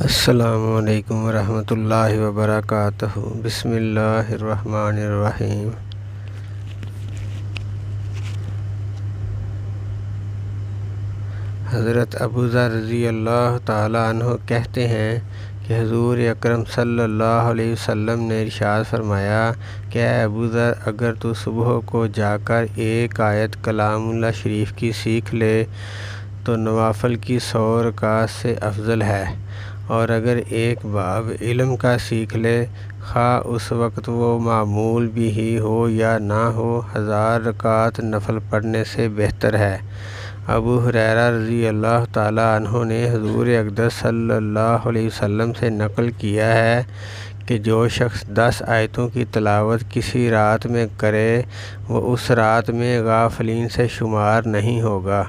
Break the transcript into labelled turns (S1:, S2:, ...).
S1: السلام علیکم ورحمۃ اللہ وبرکاتہ۔ بسم اللہ الرحمن الرحیم۔ حضرت ابو ذر رضی اللہ تعالیٰ عنہ کہتے ہیں کہ حضور اکرم صلی اللہ علیہ وسلم نے ارشاد فرمایا کہ اے ابو ذر، اگر تو صبح کو جا کر ایک آیت کلام اللہ شریف کی سیکھ لے تو نوافل کی 100 رکعات سے افضل ہے، اور اگر ایک باب علم کا سیکھ لے، خواہ اس وقت وہ معمول بھی ہی ہو یا نہ ہو، 1000 رکعات نفل پڑھنے سے بہتر ہے۔ ابو ہریرہ رضی اللہ تعالیٰ عنہ نے حضور اقدس صلی اللہ علیہ وسلم سے نقل کیا ہے کہ جو شخص 10 آیتوں کی تلاوت کسی رات میں کرے وہ اس رات میں غافلین سے شمار نہیں ہوگا۔